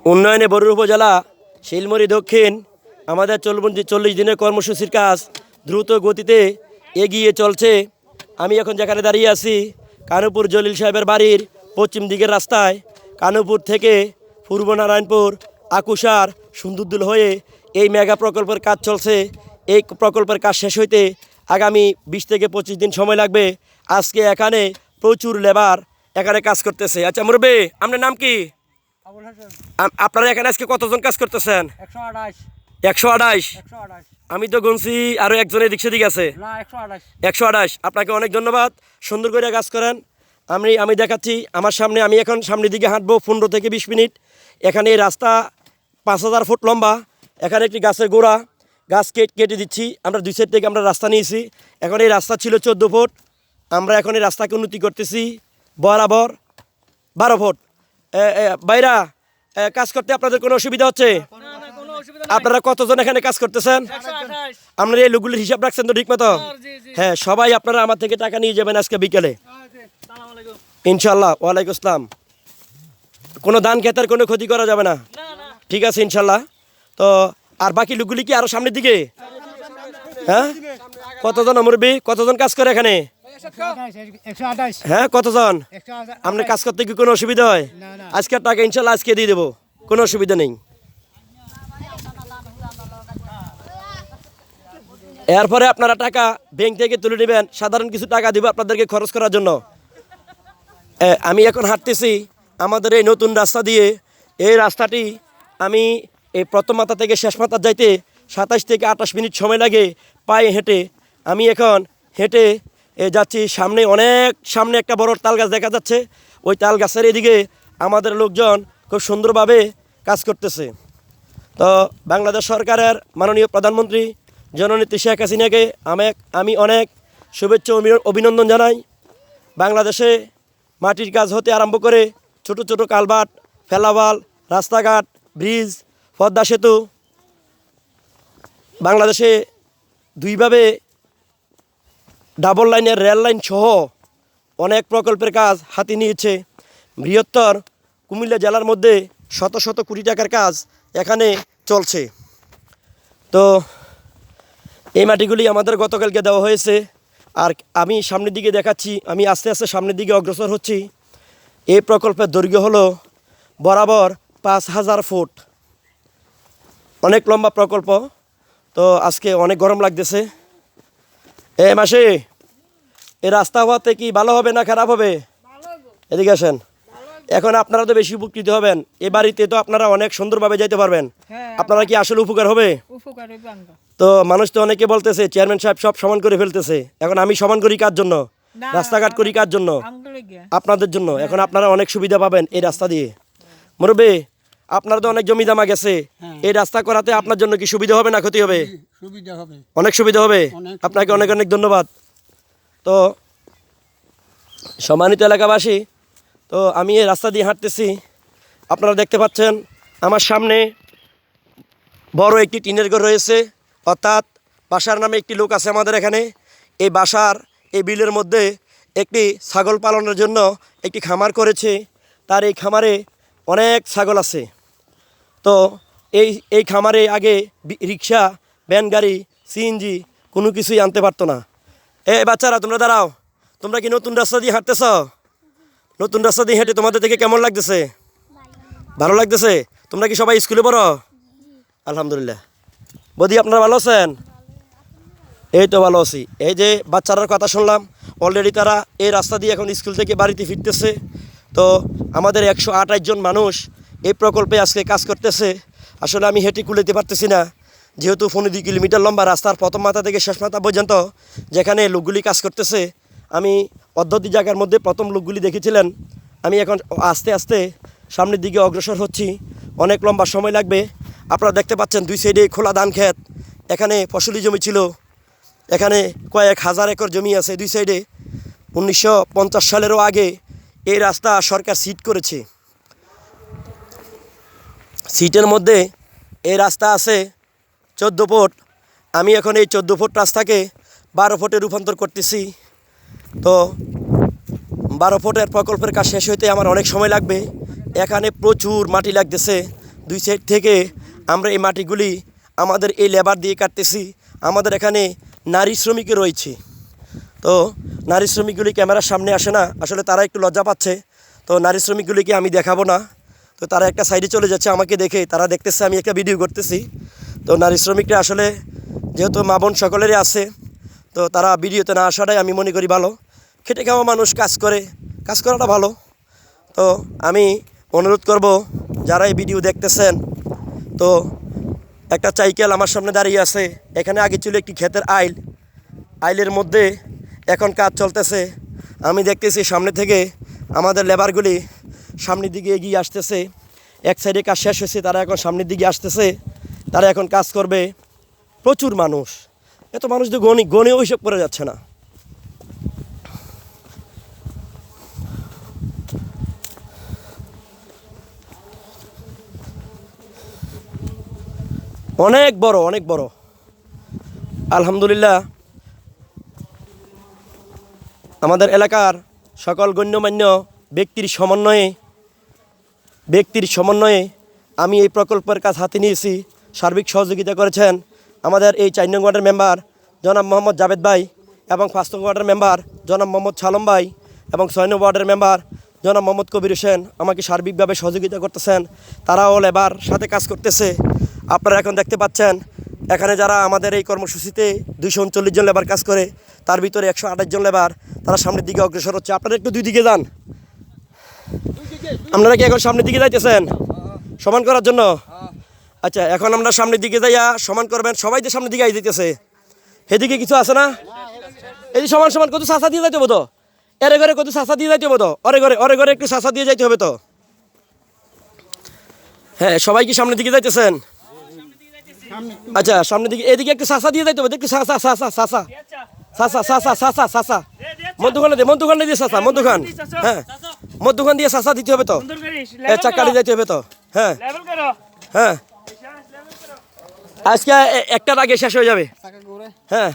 উন্নয়নে বরুড়া উপজেলা শিলমরি দক্ষিণ আমাদের 40 দিনের কর্মসূচির কাজ দ্রুত গতিতে এগিয়ে চলছে। আমি এখন যেখানে দাঁড়িয়ে আছি কানুপুর জলিল সাহেবের বাড়ির পশ্চিম দিকের রাস্তায়। কানুপুর থেকে পূর্ব নারায়ণপুর আকুশার সুন্দরদুল হয়ে এই মেগা প্রকল্পের কাজ চলছে। এই প্রকল্পের কাজ শেষ হইতে আগামী 20 থেকে 25 দিন সময় লাগবে। আজকে এখানে প্রচুর লেবার এখানে কাজ করতেছে। আচ্ছা মুরব্বি, আপনার নাম কি? আপনারা এখানে আজকে কতজন কাজ করতেছেন? 128। আমি তো গুনছি আরো একজন এদিক সেদিক আছে। 128। আপনাকে অনেক ধন্যবাদ, সুন্দর করে কাজ করেন। আমি দেখাচ্ছি আমার সামনে। আমি এখন সামনের দিকে হাঁটবো 15 থেকে 20 মিনিট। এখানে এই রাস্তা 5000 ফুট লম্বা। এখানে একটি গাছের গোড়া, গাছ কেটে দিচ্ছি। আমরা দুই সাইড থেকে আমরা রাস্তা নিয়েছি। এখন এই রাস্তা ছিল 14 ফুট, আমরা এখন এই রাস্তাকে উন্নতি করতেছি বরাবর 12 ফুট। বাইরা কাজ করতে আপনাদের কোনো অসুবিধা হচ্ছে? আপনারা কতজন এখানে কাজ করতেছেন? আপনারা এই লোকগুলির হিসাব রাখছেন তো ঠিক মতো? হ্যাঁ, সবাই আপনারা আমার থেকে টাকা নিয়ে যাবেন আজকে বিকেলে ইনশাল্লাহ। ওয়ালাইকুম আসসালাম। কোনো ধান খেতের কোনো ক্ষতি করা যাবে না, ঠিক আছে ইনশাল্লাহ। তো আর বাকি লোকগুলি কি আরো সামনের দিকে? হ্যাঁ, কতজন মুরব্বি, কতজন কাজ করে এখানে? হ্যাঁ, কতজন? আপনার কাজ করতে কি কোনো অসুবিধা হয়? আজকের টাকা ইনশাল্লাহ আজকে দিয়ে দেবো, কোনো অসুবিধা নেই। এরপরে আপনারা টাকা ব্যাংক থেকে তুলে নেবেন, সাধারণ কিছু টাকা দিব আপনাদেরকে খরচ করার জন্য। আমি এখন হাঁটতেছি আমাদের এই নতুন রাস্তা দিয়ে। এই রাস্তাটি আমি এই প্রথম মাথা থেকে শেষ মাথা যাইতে 27 থেকে 28 মিনিট সময় লাগে পায়ে হেঁটে। আমি এখন হেঁটে যাচ্ছি। সামনে একটা বড় তাল গাছ দেখা যাচ্ছে। ওই তাল গাছের এদিকে আমাদের লোকজন খুব সুন্দরভাবে কাজ করতেছে। তো বাংলাদেশ সরকারের মাননীয় প্রধানমন্ত্রী জননেত্রী শেখ হাসিনাকে আমি অনেক শুভেচ্ছা অভিনন্দন জানাই। বাংলাদেশে মাটির কাজ হতে আরম্ভ করে ছোট ছোট কালভার্ট, ফেলাওয়াল, রাস্তাঘাট, ব্রিজ, পদ্মা সেতু, বাংলাদেশে দুইভাবে ডাবল লাইনের রেল লাইন সহ অনেক প্রকল্পের কাজ হাতে নিয়েছে। বৃহত্তর কুমিল্লা জেলার মধ্যে শত শত কোটি টাকার কাজ এখানে চলছে। তো এই মাটিগুলি আমাদের গতকালকে দেওয়া হয়েছে। আর আমি সামনের দিকে দেখাচ্ছি, আমি আস্তে আস্তে সামনের দিকে অগ্রসর হচ্ছি। এই প্রকল্পের দৈর্ঘ্য হলো বরাবর 5000 ফুট, অনেক লম্বা প্রকল্প। তো আজকে অনেক গরম লাগতেছে। মাসে এই রাস্তা হওয়াতে কি ভালো হবে না খারাপ হবে? এদিকে আসেন। এখন আপনারা তো বেশি উপকৃত হবেন। এ বাড়িতে তো আপনারা অনেক সুন্দরভাবে যাইতে পারবেন। আপনারা কি আসলে উপকার হবে? তো মানুষ তো অনেকে বলতেছে চেয়ারম্যান সাহেব সব সমান করে ফেলতেছে। এখন আমি সমান করি কার জন্য? রাস্তাঘাট করি কার জন্য? আপনাদের জন্য। এখন আপনারা অনেক সুবিধা পাবেন এই রাস্তা দিয়ে। মুরব্বি, আপনার তো অনেক জমি জমা গেছে, এই রাস্তা করাতে আপনার জন্য কি সুবিধা হবে না ক্ষতি হবে? অনেক সুবিধা হবে। আপনাকে অনেক অনেক ধন্যবাদ। তো সম্মানিত এলাকাবাসী, তো আমি এই রাস্তা দিয়ে হাঁটতেছি। আপনারা দেখতে পাচ্ছেন আমার সামনে বড় একটি টিনের ঘর রয়েছে, অর্থাৎ বাসার নামে একটি লোক আছে আমাদের এখানে। এই বাসার এই বিলের মধ্যে একটি ছাগল পালনের জন্য একটি খামার করেছে। তার এই খামারে অনেক ছাগল আছে। তো এই খামারে আগে রিক্সা, ভ্যান গাড়ি, সিএনজি কোনো কিছুই আনতে পারতো না। বাচ্চারা তোমরা দাঁড়াও, তোমরা কি নতুন রাস্তা দিয়ে হাঁটতেছ? নতুন রাস্তা দিয়ে হেঁটে তোমাদের থেকে কেমন লাগতেছে? ভালো লাগতেছে? তোমরা কি সবাই স্কুলে পড়ো? আলহামদুলিল্লাহ। বদি, আপনারা ভালো আছেন? এই তো ভালো আছি। এই যে বাচ্চারার কথা শুনলাম, অলরেডি তারা এই রাস্তা দিয়ে এখন স্কুল থেকে বাড়িতে ফিরতেছে। তো আমাদের 128 জন মানুষ এই প্রকল্পে আজকে কাজ করতেছে। আসলে আমি হেঁটে কুলাতে পারতেছি না, যেহেতু 15 কিলোমিটার লম্বা রাস্তার প্রথম মাথা থেকে শেষ মাথা পর্যন্ত যেখানে লোকগুলি কাজ করতেছে। আমি পদ্ধতি জায়গার মধ্যে প্রথম লোকগুলি দেখেছিলেন। আমি এখন আস্তে আস্তে সামনের দিকে অগ্রসর হচ্ছি। অনেক লম্বা সময় লাগবে। আপনারা দেখতে পাচ্ছেন দুই সাইডে খোলা ধান ক্ষেত। এখানে ফসলি জমি ছিল। এখানে কয়েক হাজার একর জমি আছে দুই সাইডে। 1950 সালেরও আগে এই রাস্তা সরকার সিট করেছে। সিটের মধ্যে এই রাস্তা আছে 14 ফুট। আমি এখন এই 14 ফুট রাস্তাকে 12 ফুটে রূপান্তর করতেছি। তো 12 ফুটের প্রকল্পের কাজ শেষ হইতে আমার অনেক সময় লাগবে। এখানে প্রচুর মাটি লাগতেছে। দুই সাইড থেকে আমরা এই মাটিগুলি আমাদের এই লেবার দিয়ে কাটতেছি। আমাদের এখানে নারী শ্রমিকও রয়েছে। তো নারী শ্রমিকগুলি ক্যামেরার সামনে আসে না, আসলে তারা একটু লজ্জা পাচ্ছে। তো নারী শ্রমিকগুলিকে আমি দেখাবো না, তো তারা একটা সাইডে চলে যাচ্ছে আমাকে দেখে, তারা দেখতেছে আমি একটা ভিডিও করতেছি। তো নারী শ্রমিকরা আসলে যেহেতু মা বোন সকলেরই আছে, তো তারা ভিডিওতে না আসাটাই আমি মনে করি ভালো। খেটে খাওয়া মানুষ কাজ করে, কাজ করাটা ভালো। তো আমি অনুরোধ করব যারা এই ভিডিও দেখতেছেন, তো একটা সাইকেল আমার সামনে দাঁড়িয়ে আছে, এখানে আগে ছিল একটি ক্ষেতের আইল, আইলের মধ্যে এখন কাজ চলতেছে। আমি দেখতেছি সামনে থেকে আমাদের লেবারগুলি সামনের দিকে এগিয়ে আসতেছে। এক সাইডে কাজ শেষ হয়েছে, তারা এখন সামনের দিকে আসতেছে, তারা এখন কাজ করবে। প্রচুর মানুষ, এত মানুষ তো গণেও হিসেব করে যাচ্ছে না। অনেক বড়, অনেক বড়। আলহামদুলিল্লাহ আমাদের এলাকার সকল গণ্যমান্য ব্যক্তির সমন্বয়ে আমি এই প্রকল্পের কাজ হাতে নিয়েছি। সার্বিক সহযোগিতা করেছেন আমাদের এই 4 নং ওয়ার্ডের মেম্বার জনাব মোহাম্মদ জাভেদ ভাই, এবং 5 নং ওয়ার্ডের মেম্বার জনাব মোহাম্মদ সালম ভাই, এবং 6 নং ওয়ার্ডের মেম্বার জনাব মোহাম্মদ কবির হোসেন আমাকে সার্বিকভাবে সহযোগিতা করতেছেন। তারাও লেবার সাথে কাজ করতেছে। আপনারা এখন দেখতে পাচ্ছেন এখানে যারা আমাদের এই কর্মসূচিতে 239 জন লেবার কাজ করে, তার ভিতরে 128 জন লেবার তারা সামনের দিকে অগ্রসর হচ্ছে। আপনারা একটু দুই দিকে যান। আপনারা কি এখন সামনের দিকে যাইতেছেন সমান করার জন্য? আচ্ছা, এখন আমরা সামনের দিকে যাইয়া সমান করবেন। সবাই তো সামনের দিকে যাইতেছে, সেদিকে কিছু আছে না? এই সমান সমান কত চাষা দিয়ে যাইতে হবে তো, এরে ঘরে কত চাষা দিয়ে যাইতে হবে তো, অরে ঘরে একটু চাষা দিয়ে যাইতে হবে তো। হ্যাঁ, সবাই কি সামনের দিকে যাইতেছেন? আচ্ছা, সামনের দিকে, এদিকে একটু চাষা দিয়ে যাইতে হবে, একটু চাষা মধ্যখানে দিয়ে চাষা, মধ্যখান, হ্যাঁ মধ্যখান দিয়ে চাষা দিতে হবে তো, চাকাটি যাইতে হবে তো। হ্যাঁ হ্যাঁ, আজকে একটার আগে শেষ হয়ে যাবে। হ্যাঁ,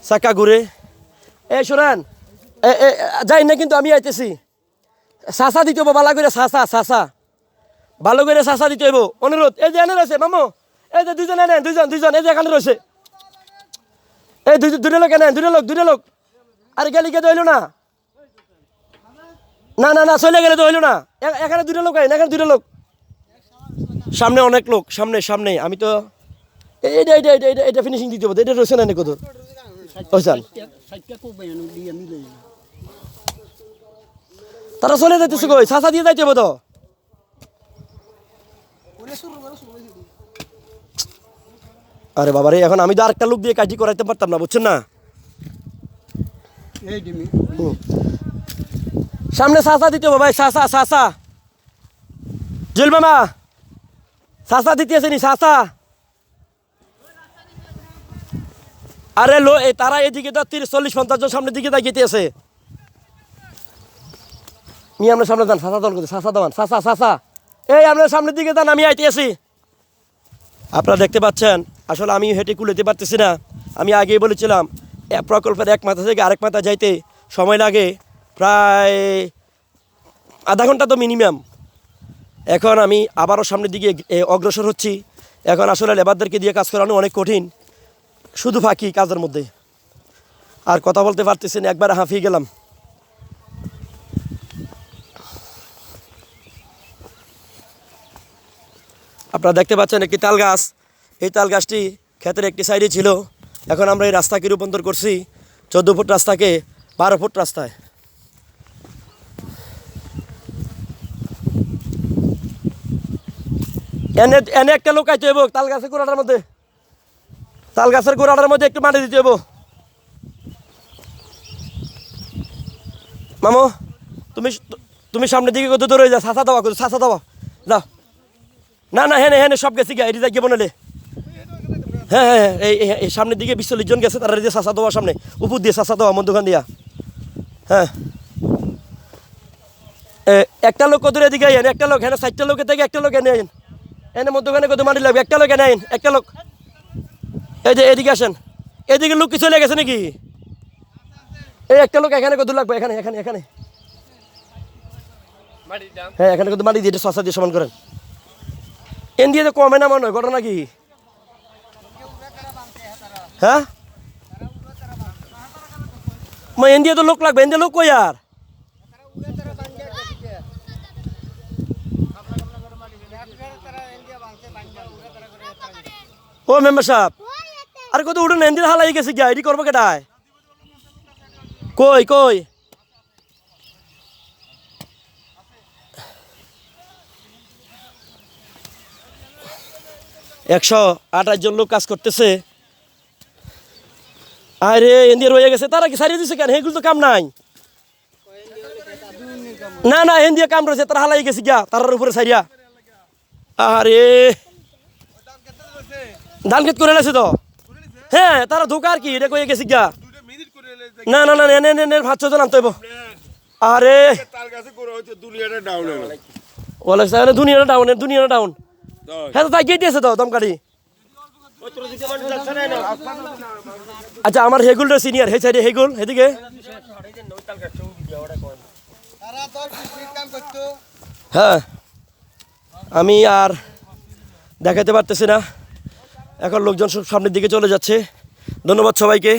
চাকা ঘুরে। এই শোনেন, যাই না কিন্তু আমি আইতেছি। চাষা দিতে হবো ভালো করে, চাষা ভালো করে চাষা দিতে হইব, অনুরোধ। এই যে এনে রয়েছে মামু, এই যে দুজন এনেন, দুইজন এই যে এখানে রয়েছে, এই দুটো লোক এনেন, দুটো লোক। আরে গেলি কে তো হইলো না, না চলে গেলে তো হইলো না। এখানে দুটো লোক আইন, এখানে দুটো লোক, সামনে অনেক লোক, সামনে আমি তো এটা ফিনিশিং দিতে হবে। এটা রয়েছে না কত তারা চলে যাইতেছে কই, চাষা দিয়ে যাইতে হবে তো। আরে বাবারে, এখন আমি তো আরেকটা লোক দিয়ে কাজটি করাইতে পারতাম না, বুঝছেন না? সামনে চাষা দিতে হবে ভাই, চাষা জুল মামা, চাষা দিতে আসেনি চাষা। আরে তারা এদিকে তো 30-40-50 জন সামনের দিকে দাঁড়িয়ে আছে। আপনার সামনে যান, চাষা দল করতে, চাষা দেওয়ান, চাষা এই আপনার সামনের দিকে যান, আমি আইতে আছি। আপনারা দেখতে পাচ্ছেন আসলে আমি হেঁটে কুলেতে পারতেছি না। আমি আগেই বলেছিলাম প্রকল্পের এক মাথা থেকে আরেক মাথা যাইতে সময় লাগে প্রায় আধা ঘন্টা তো মিনিমাম। এখন আমি আবারও সামনের দিকে অগ্রসর হচ্ছি। এখন আসলে লেবারদেরকে দিয়ে কাজ করানো অনেক কঠিন, শুধু ফাঁকি কাজের মধ্যে, আর কথা বলতে পারতেছি না, একবার হাঁফিয়ে গেলাম। আপনারা দেখতে পাচ্ছেন একটি তাল গাছ, এই তাল গাছটি ক্ষেতের একটি সাইডে ছিল। এখন আমরা এই রাস্তাকে রূপান্তর করছি 14 ফুট রাস্তাকে 12 ফুট রাস্তায়। এনে একটা লোক আইতে হইব তাল গাছের গোড়াটার মধ্যে, তাল গাছের গোড়াটার মধ্যে একটু মাটি দিতে হইব। মামু, তুমি সামনের দিকে কত দূর হয়ে যাও, চাষা দেওয়া যাও। না হেনে সব গেছি গা, এটি যাই গিয়ে বনালে। হ্যাঁ এই সামনের দিকে 20-40 জন গেছে, তারা দিয়ে চাষা দেওয়া, সামনে উপর দিয়ে চাষা দেওয়া, মধ্যখান দিয়া। হ্যাঁ, একটা লোক কত এদিকে আইন, একটা লোক হ্যাঁ 60টা লোকের থেকে একটা লোক এনে আইন, এনে মধ্যখানে কত মাটি লাগবে, একটা লোক এনে আইন, একটা লোক। এই যে এদিকে আসেন, এদিকে লোক কি চলে গেছে নাকি? এই একটা লোক এখানে কত লাগবে, এখানে হ্যাঁ এখানে কত মাটি দিয়ে চাষা দিয়ে সমান করেন। এনডিএ তো কমে না মনে হয়, ঘটনা কি? হ্যাঁ এনডিএ তো লোক লাগবে, এনডিএ লোক কই আর? ও মেম্বার সাহেব আর কত উঠুন, এনডিএ হালাই গেছে গিয়া, এটি করবো কেটায়? কই কই 128 জন লোক কাজ করতেছে। আরে এনডিএ রয়ে গেছে, তারা কি সারিয়ে দিছে কেন? এগুলো তো কাম নাই। না না এনডিএ কাম রয়েছে, তারা হালাই গেছে গিয়া তারার উপরে সারিয়া। আরে ধান ক্ষেত করে লেছে তো। হ্যাঁ তারা ধোকা আর কি, এটা কয়ে গেছে গিয়া। না না না নে ভাত চোদ্দ নামতে হইব। আরে দুনিয়াটা ডাউন, দুনিয়াটা ডাউন। হ্যাঁ তো তাই গিয়ে দিয়েছে তো দমকাটি। আচ্ছা আমার হেগুলটা সিনিয়র, হে সাইডে হেগুল এদিকে। হ্যাঁ আমি আর দেখাতে পারতেছি না, এখন লোকজন সব সামনের দিকে চলে যাচ্ছে। ধন্যবাদ সবাইকে।